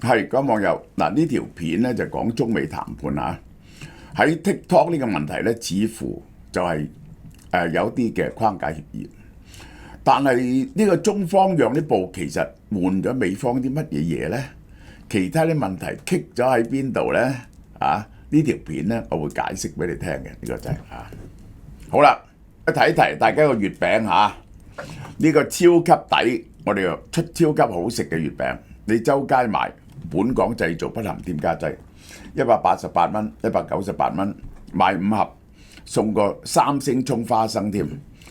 係嗰網友嗱，呢條片咧就講中美談判嚇，喺 TikTok 呢個問題咧，似乎就係有啲嘅框架協議，但係呢個中方讓呢步其實換咗美方啲乜嘢嘢咧？其他啲問題棘咗喺邊度咧？呢條片咧我會解釋俾你聽嘅，呢個就係好啦，睇一睇大家個月餅呢個超級抵，我哋又出超級好食嘅月餅，你周街買，本港製造，不含添加劑，188蚊、198蚊，買5盒，送個3星葱花生添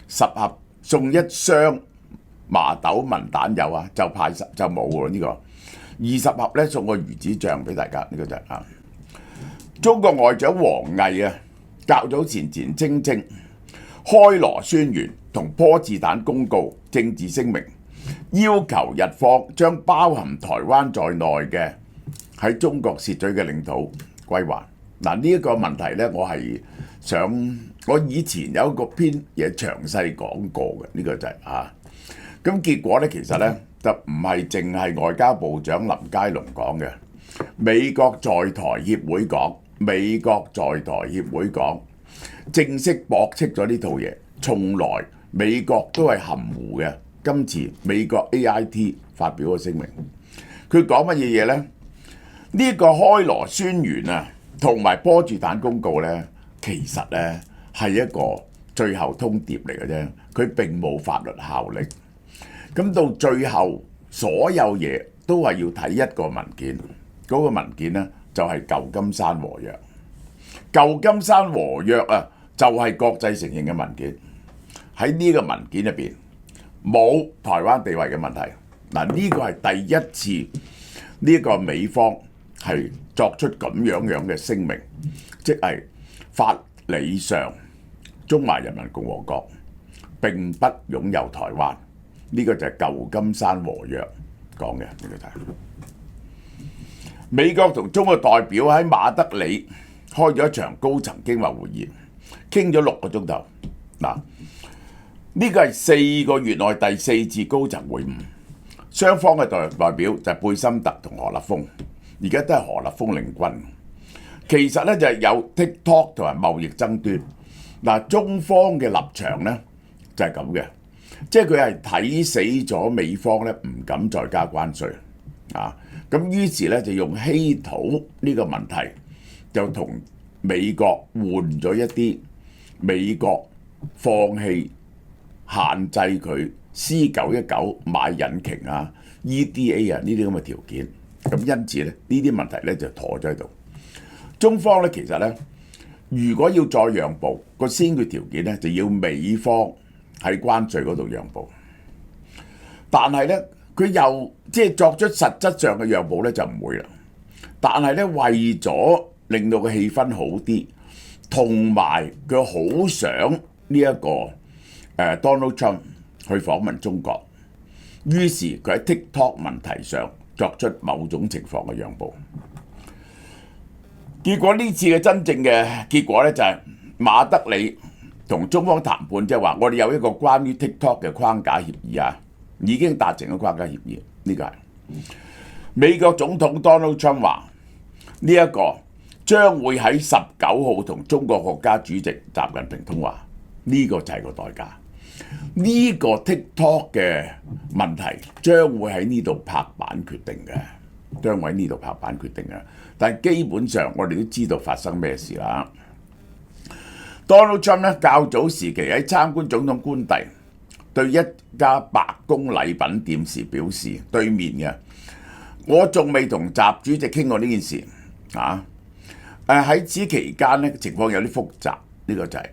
，10盒送1箱麻豆文蛋油就派實就冇喎呢個，20盒咧送個魚子醬俾大家，呢個就係中國外長王毅較早前稱開羅宣言同波茨坦公告政治聲明，要求日方將包含台灣在內嘅喺中國竊取嘅領土歸還。嗱，呢一個問題呢，我以前有一個篇嘢詳細講過嘅，呢個就係咁結果呢，其實呢，就唔係淨係外交部長林佳龍講嘅，美國在台協會講，正式駁斥咗呢套嘢，從來美國都係含糊嘅。今次美國 AIT 發表個聲明，佢講乜嘢嘢呢？呢個開羅宣言同埋波茨坦公告呢，其實呢係一個最後通牒嚟嘅啫，佢並冇法律效力。咁到最後，所有嘢都係要睇一個文件，嗰個文件呢，就係舊金山和約。舊金山和約就係國際承認嘅文件。喺呢個文件入邊冇台灣地位嘅問題。嗱，呢個係第一次呢個美方係作出咁樣嘅聲明，即係法理上中華人民共和國並不擁有台灣。呢個就係舊金山和約講嘅。呢個就係美國同中國代表喺馬德里開咗一場高層經貿會議，傾咗6個鐘頭。嗱，呢個係4個月內第4次高層會晤，雙方嘅代表就係貝森特同何立峰，而家都係何立峰領軍。其實咧就係有 TikTok 同埋貿易爭端。嗱，中方嘅立場咧就係咁嘅，即係佢係睇死咗美方咧唔敢再加關稅咁於是咧就用稀土呢個問題就同美國換咗一啲美國放棄限制佢 C919 買引擎EDA 呢啲咁嘅條件，咁因此咧呢啲問題咧就妥咗喺度。中方咧其實咧如果要再讓步，個先決條件咧就要美方喺關稅嗰度讓步，但係咧佢又即係作出實質上嘅讓步咧就唔會啦。但係咧為咗令到個氣氛好啲，同埋佢好想呢一個Donald Trump 去訪問中國，於是佢喺 TikTok 問題上作出某種情況嘅讓步。結果呢次嘅真正嘅結果咧就係馬德里同中方談判，即係話我哋有一個關於 TikTok 嘅框架協議已經達成咗框架協議。呢個係美國總統 Donald Trump 話呢一個將會喺19號同中國國家主席習近平通話，呢個就係個代價。呢個 TikTok 嘅問題將會喺呢度拍板決定嘅，但係基本上我哋都知道發生咩事啦。Donald Trump 咧較早時期喺參觀總統官邸，對一家白宮禮品店時表示，對面嘅我仲未同習主席傾過呢件事喺此期間咧情況有啲複雜，呢個就係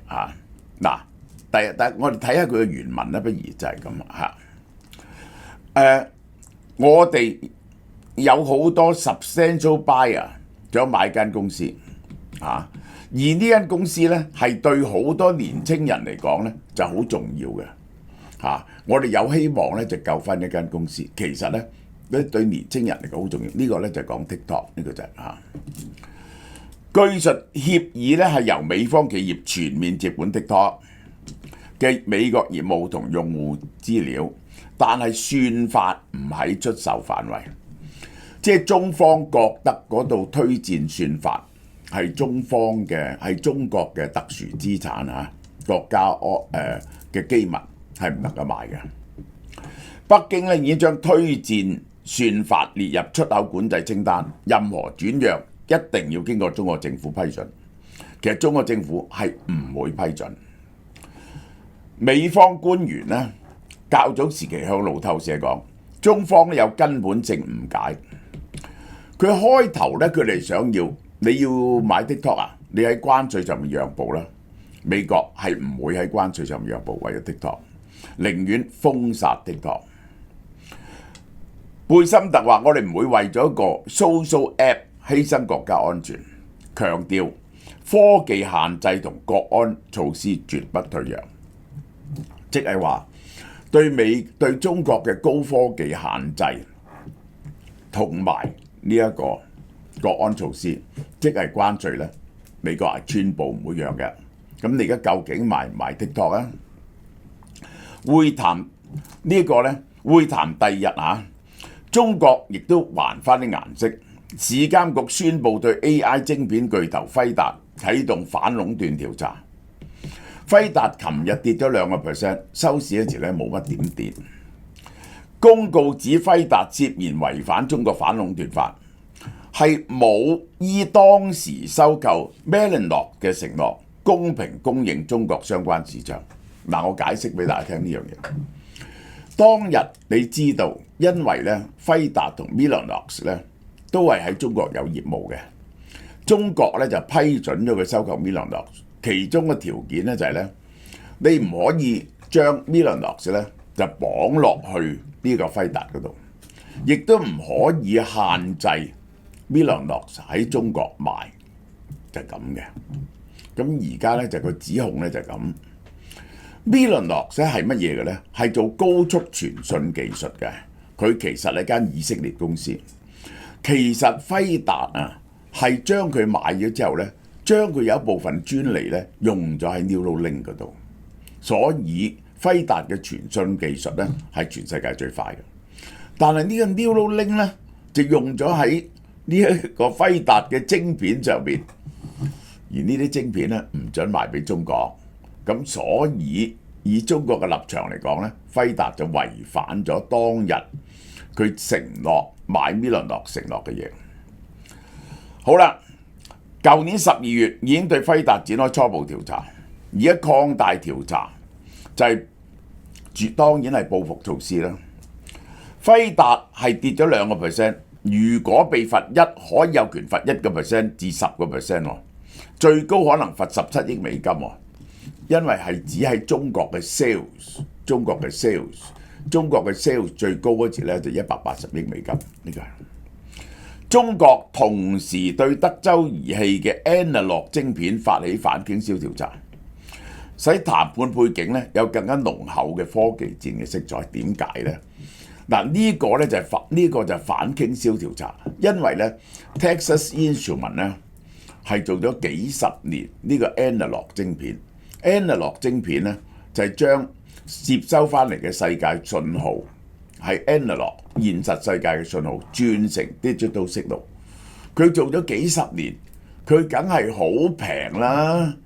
第我哋睇下佢嘅原文啦，不如就係咁我哋有好多 substantial buyer 想買間公司而呢間公司咧係對好多年青人嚟講咧就好重要嘅我哋有希望咧就救翻一間公司。其實咧對年青人嚟講好重要。呢個咧就講 TikTok， 呢個就係據述協議咧係由美方企業全面接管 TikTok 嘅美國業務同用戶資料，但係算法唔喺出售範圍。即係中方覺得嗰度推薦算法係中國嘅特殊資產啊，國家嘅機密係唔能夠賣嘅。北京咧已經將推薦算法列入出口管制清單，任何轉讓一定要經過中國政府批准。其實中國政府係唔會批准。美方官員呢，較早時期向路透社講，中方有根本性誤解。佢開頭咧，佢哋想要你要買 TikTok 啊，你喺關稅上面讓步啦。美國係唔會喺關稅上面讓步，為咗 TikTok， 寧願封殺 TikTok。貝森特話：我哋唔會為咗一個 social app 犧牲國家安全，強調科技限制同國安措施絕不退讓，即係話對中國嘅高科技限制同埋呢一個國安措施，即係關稅咧，美國係全部唔會讓嘅。咁你而家究竟賣唔賣 TikTok 啊？會談呢個咧，會談第二日啊，中國亦都還翻啲顏色。市監局宣布對 AI 晶片巨頭輝達啟動反壟斷調查。輝達琴日跌咗2%，收市嗰時咧冇乜點跌。公告指輝達涉嫌違反中國反壟斷法，係冇依當時收購 Mellanox 嘅承諾，公平供應中國相關市場。嗱，我解釋俾大家聽呢樣嘢。當日你知道，因為咧輝達同 Mellanox 咧都係喺中國有業務嘅，中國咧就批准咗佢收購 Mellanox， 其中嘅條件咧就係咧，你唔可以將 Mellanox 咧就綁落去呢個輝達嗰度，亦都唔可以限制 Mellanox 喺中國賣，就係咁嘅。咁而家咧就個指控咧就係咁。Mellanox 咧係乜嘢嘅咧？係做高速傳訊技術嘅，佢其實係間以色列公司。其實輝達啊係將佢買咗之後咧，將佢有一部分專利咧用咗喺 Neuralink 嗰度，所以輝達嘅傳訊技術咧係全世界最快嘅。但係呢個 Neuralink 咧就用咗喺呢一個輝達嘅晶片上邊，而呢啲晶片咧唔準賣俾中國。咁所以以中國嘅立場嚟講咧，輝達就違反咗當日佢承諾買 Mellanox 承諾嘅嘢。好啦，舊年12月已經對輝達展開初步調查，而家擴大調查就當然係報復措施啦。輝達係跌咗2%，如果被罰可以有權罰1% 至10%喎，最高可能罰17億美金喎。因為係只喺中國嘅 sales， 中國嘅 sales 最高嗰時咧就180億美金，呢個係中國同時對德州儀器嘅 Analog 晶片發起反傾銷調查，使談判背景咧有更加濃厚嘅科技戰嘅色彩。點解咧？嗱，呢個咧就係反傾銷調查，因為咧 Texas Instruments 咧係做咗幾十年呢個 Analog 晶片。Analog 晶片咧就係將接收翻嚟嘅世界信號，係 Analog 現實世界嘅信號轉成 digital signal。佢做咗幾十年，佢梗係好平啦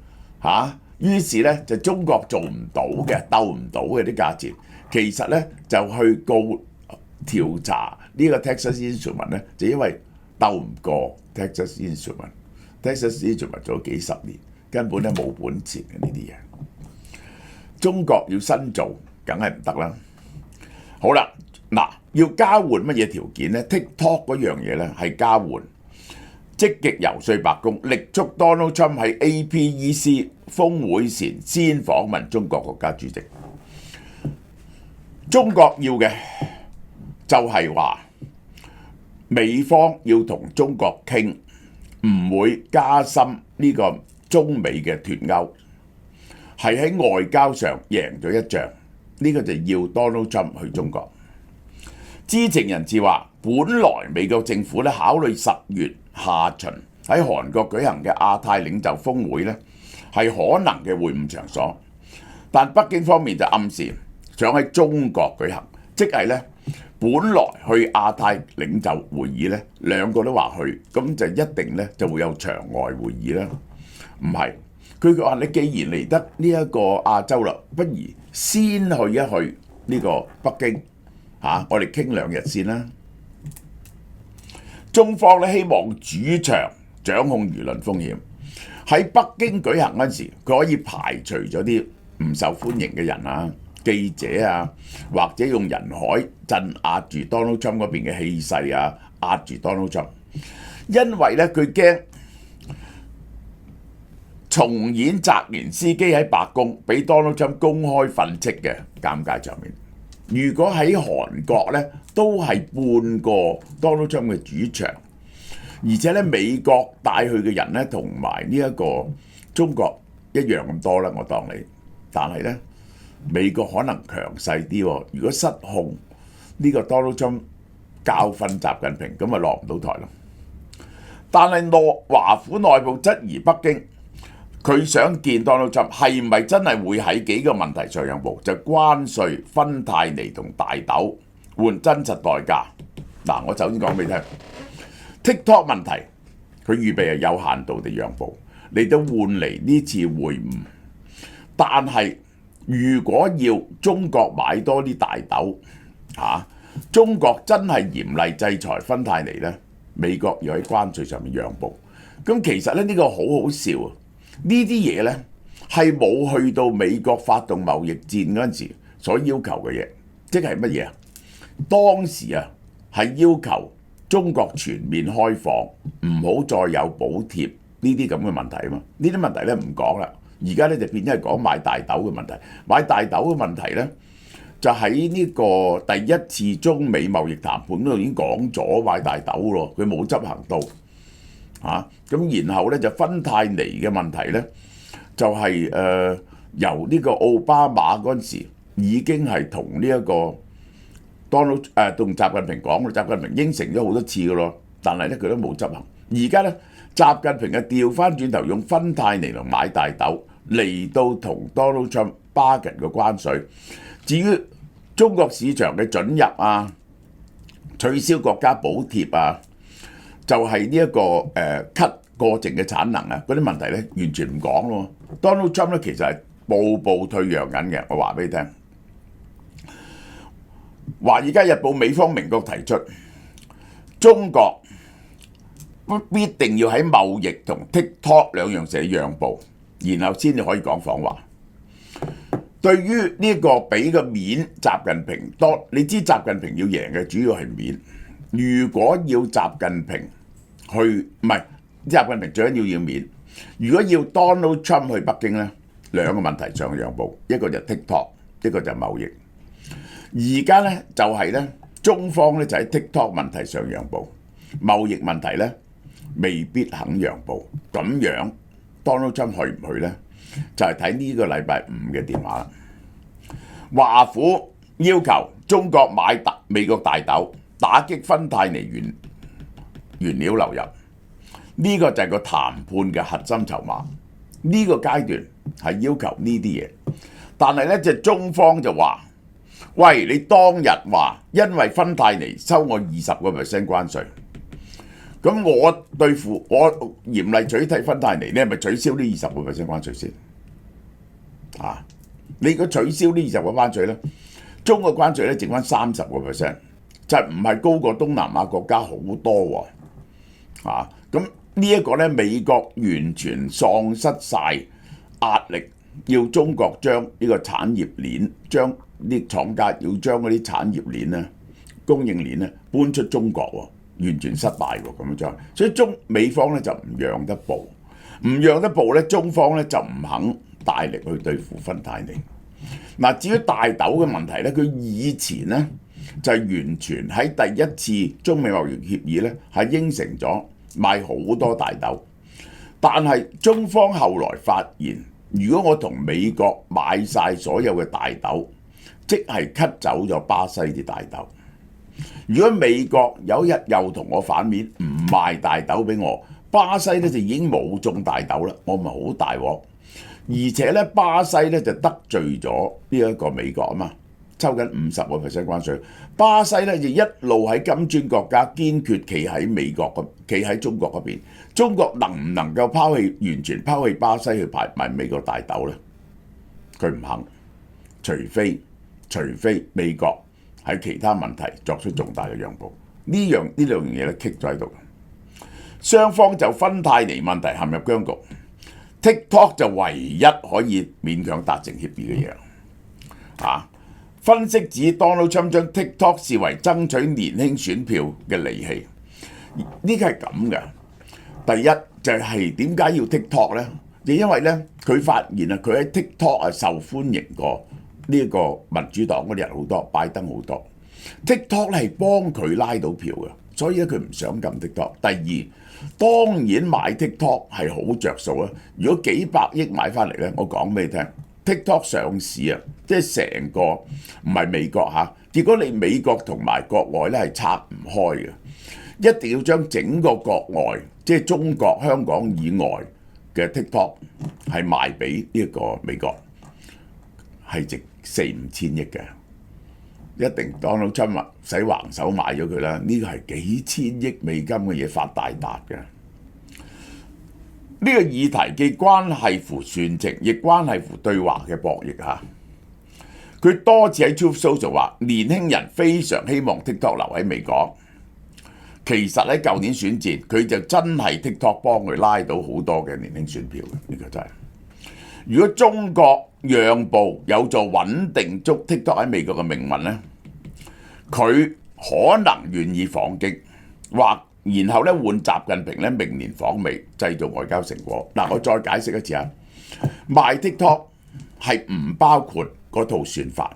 嚇。於是咧就中國做唔到嘅，鬥唔到嘅啲價錢。其實咧就去調查呢個 Texas Instruments 咧，就因為鬥唔過 Texas Instruments。Texas Instruments 做咗幾十年。根本咧冇本錢嘅呢啲嘢，中國要新做，梗係唔得啦。好啦，嗱，要交換乜嘢條件咧 ？TikTok 嗰樣嘢咧係交換，積極遊說白宮，力促 Donald Trump 喺 APEC 峰會前先訪問中國國家主席。中國要嘅就係話，美方要同中國傾，唔會加深呢個中美嘅脫鈎，係喺外交上贏咗一仗，呢個就要 Donald Trump 去中國。知情人士話，本來美國政府咧考慮10月下旬喺韓國舉行嘅亞太領袖峰會咧係可能嘅會晤場所，但北京方面就暗示想喺中國舉行，即係咧本來去亞太領袖會議呢，兩個都話去，咁就一定呢就會有場外會議啦。唔係，佢話你既然嚟得呢一個亞洲啦，不如先去一去呢個北京我哋傾2日先啦。中方咧希望主場掌控輿論風險，喺北京舉行嗰陣時，佢可以排除咗啲唔受歡迎嘅人記者或者用人海鎮壓住 Donald Trump 嗰邊嘅氣勢壓住 Donald Trump， 因為咧佢驚重演澤連斯基喺白宮俾 Donald Trump 公開訓斥嘅尷尬場面。如果喺韓國咧都係半個 Donald Trump 嘅主場，而且咧美國帶去嘅人咧同埋呢一個中國一樣咁多啦，我當你，但係咧美國可能強勢啲喎。如果失控呢個 Donald Trump 教訓習近平，咁咪落唔到台咯。但係華府內部質疑北京，佢想見 Donald Trump 係咪真係會喺幾個問題上讓步？就關稅、芬太尼同大豆換真實代價。嗱，我首先講俾你聽 ，TikTok 問題佢預備係有限度地讓步嚟到換嚟呢次會晤，但係如果要中國買多啲大豆中國真係嚴厲制裁芬太尼呢，美國要喺關稅上面讓步。咁其實咧呢個好好笑啊！呢啲嘢呢係冇去到美國發動貿易戰嗰陣時所要求嘅嘢，即係乜嘢啊？當時係要求中國全面開放，唔好再有補貼呢啲咁嘅問題啊嘛。呢啲問題咧唔講啦，而家咧就變咗係講買大豆嘅問題。買大豆嘅問題呢，就喺呢個第一次中美貿易談判嗰度已經講咗買大豆咯，佢冇執行到。咁然後咧就芬太尼嘅問題咧，就係由呢個奧巴馬嗰陣時已經係同呢一個 Donald 同習近平講，習近平應承咗好多次嘅咯，但係咧佢都冇執行。而家咧習近平調翻轉頭用芬太尼嚟買大豆嚟到同 Donald Trump bargain 嘅關稅。至於中國市場嘅准入取消國家補貼就係呢一個cut 過剩嘅產能嗰啲問題咧，完全唔講咯。Donald Trump 咧其實係步步退讓緊嘅，我話俾你聽。《華爾街日報》美方明確提出，中國必定要喺貿易同 TikTok 兩樣嘢讓步，然後先至可以講訪華。對於呢個俾個面習近平，你知習近平要贏嘅主要係面。如果要習近平唔係習近平最緊要面。如果要 Donald Trump 去北京呢，兩個問題上讓步，一個就 TikTok， 一個就貿易。而家呢，就係呢，中方呢就喺 TikTok 問題上讓步，貿易問題呢未必肯讓步。咁樣 Donald Trump 去唔去呢？就係睇呢個禮拜5嘅電話啦。華府要求中國買美國大豆，打擊芬太尼原料流入，呢個就係個談判嘅核心籌碼。呢個階段係要求呢啲嘢，但係呢，中方就話：喂，你當日話因為芬太尼收我20% 關稅，咁我嚴厲取締芬太尼，你係咪取消呢20% 關稅先？你如果取消呢20%關稅呢，中國關稅呢剩翻30%，就唔係高過東南亞國家好多喎。咁呢一個呢，美國完全喪失晒壓力，要中國將呢個產業鏈，將啲廠家要將嗰啲產業鏈呢、供應鏈呢搬出中國喎，完全失敗喎咁樣。所以美方呢就唔讓得步，呢，中方呢就唔肯大力去對付芬太尼。至於大豆嘅問題呢，佢以前呢就係完全喺第一次中美貿易協議呢係應承咗買好多大豆，但係中方後來發現，如果我同美國買晒所有嘅大豆，即係 cut 走咗巴西啲大豆。如果美國有一日又同我反面唔賣大豆俾我，巴西呢就已經冇種大豆啦，我咪好大鑊。而且咧，巴西咧就得罪咗呢一個美國啊嘛，抽緊50% 關稅。巴西咧就一路喺金磚國家堅決企喺中國嗰邊。中國能唔能夠完全拋棄巴西去排埋美國大豆呢？佢唔肯，除非美國喺其他問題作出重大嘅讓步。呢兩樣嘢咧棘咗喺度，雙方就芬太尼問題陷入僵局。TikTok 就唯一可以勉強達成協議嘅嘢。分析指 Donald Trump 將 TikTok 視為爭取年輕選票嘅利器。呢個係咁嘅。第一就係點解要 TikTok 呢？就因為咧佢發現佢喺 TikTok 受歡迎過呢個民主黨嗰啲人好多，拜登好多。TikTok 係幫佢拉到票嘅，所以咧佢唔想撳 TikTok。第二，當然買 TikTok 係好着數啊！如果幾百億買翻嚟咧，我講俾你聽 ，TikTok 上市啊，即係成個唔係美國嚇，結果你美國同埋國外咧係拆唔開嘅，一定要將整個國外，即係中國香港以外嘅 TikTok 係賣俾呢個美國，係值4-5千億嘅。一定Donald Trump使橫手買咗佢啦，呢個係幾千億美金嘅嘢，發大達嘅。呢個議題既關係乎算情，亦關係乎對華嘅博弈嚇。佢多次喺 Truth Social 話，年輕人非常希望 TikTok 留喺美國。其實喺舊年選戰，佢就真係 TikTok 幫佢拉到好多嘅年輕選票嘅，呢個真係。如果中國讓步有助穩定TikTok 喺美國嘅命運呢，佢可能願意訪京，然後咧換習近平咧明年訪美，製造外交成果。嗱，我再解釋一次啊，賣 TikTok 係唔包括嗰套算法，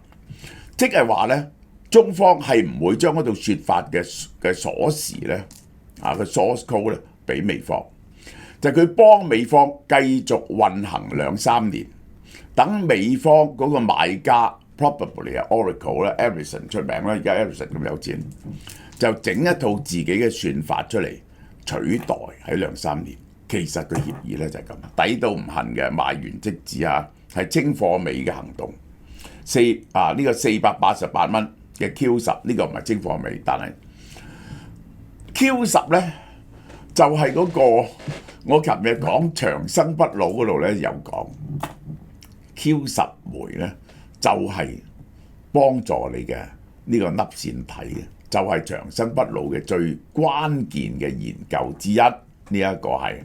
即係話咧，中方係唔會將嗰套說法嘅鎖匙咧個 source code 咧俾美方，就係佢幫美方繼續運行2-3年，等美方嗰個買家 probably 係 Oracle 咧 Ericsson 出名啦，而家 Ericsson 咁有錢，就整一套自己嘅算法出嚟取代喺2-3年。其實個協議咧就係咁，抵到唔恨嘅，賣完即止啊，係清貨尾嘅行動。呢個488蚊嘅 Q10 呢個唔係清貨尾，但係 Q10咧就係嗰個我琴日講長生不老嗰度咧有講 Q10 酶咧就係幫助你嘅呢個粒線體嘅，就係長生不老嘅最關鍵嘅研究之一。呢一個係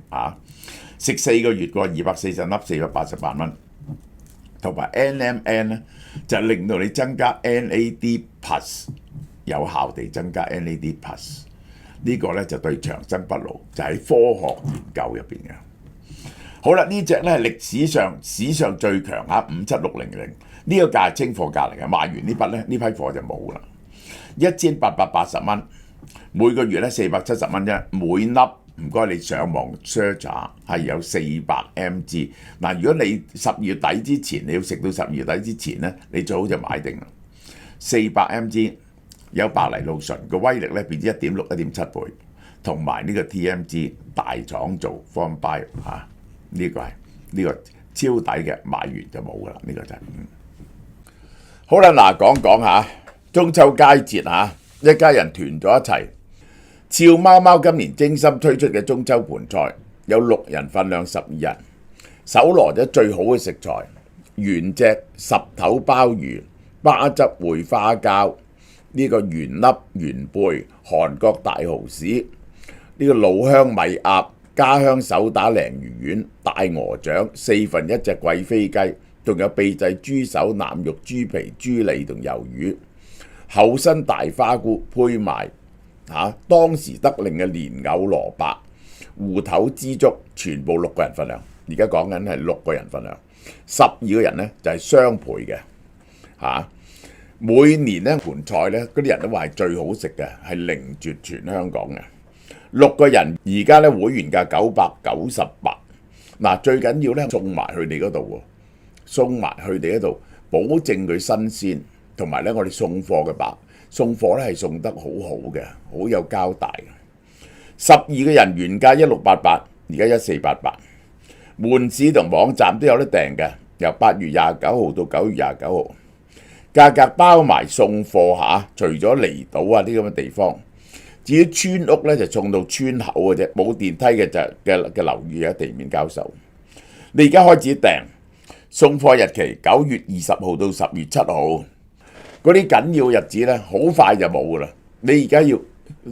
食4個月個240粒488蚊，同埋 NMN 咧就令到你增加 NAD plus， 有效地增加 NAD plus。呢個咧就對長生不老就喺科學研究入邊嘅。好啦，呢隻咧係史上最強57600，呢個價係清貨價嚟嘅，賣完呢批貨就冇啦。1880蚊，每個月咧470蚊啫，每粒唔該你上網 search 下係有400 mg。嗱，如果你12月底之前你要食到12月底之前咧，你最好就買定啦。400 mg 有白藜蘆醇個威力咧變咗1.6、1.7倍，同埋呢個 TMG 大廠做 Form Bio 呢個係呢個超抵嘅，買完就冇噶啦，呢個就係。好啦，嗱講下中秋佳節一家人團咗一齊。俏貓貓今年精心推出嘅中秋盤菜有6人份量12人，搜羅咗最好嘅食材，原隻10頭鮑魚、巴汁燴花膠，呢個原粒原貝韓國大蠔豉，呢個老香米鴨、家鄉手打鯪魚丸、大鵝掌、1/4隻貴妃雞，仲有秘製豬手、腩肉、豬皮、豬脷同魷魚，厚身大花菇配埋當時得令嘅蓮藕蘿蔔、芋頭枝竹，全部6個人份量。而家講緊係6個人份量，12個人呢就係雙倍嘅每年呢盤菜呢，嗰啲人都話係最好食嘅，係凌絕全香港嘅。6個人而家呢會員價998。嗱，最緊要呢送埋佢哋嗰度喎，送埋佢哋嗰度，保證佢新鮮，同埋呢我哋送貨呢係送得好好嘅，好有交代嘅。12個人原價1688，而家1488。門市同網站都有得訂嘅，由8月29號到9月29號。價格包埋送貨嚇，除咗離島啊啲咁嘅地方。至於村屋咧就送到村口嘅啫，冇電梯嘅樓宇喺地面交售。你而家開始訂，送貨日期9月20號到10月7號，嗰啲緊要日子咧好快就冇噶啦。你而家要，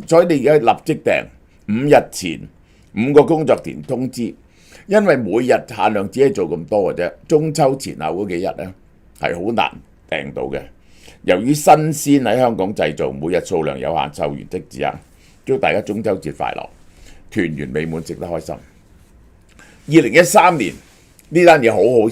所以你而家立即訂，5日前5個工作天通知，因為每日限量只係做咁多嘅啫。中秋前後嗰幾日咧係好難訂到嘅。由於新鮮喺香港製造，每日數量有限，售完即止啊！祝大家中秋節快樂，團圓美滿，食得開心。2013年呢單嘢好好。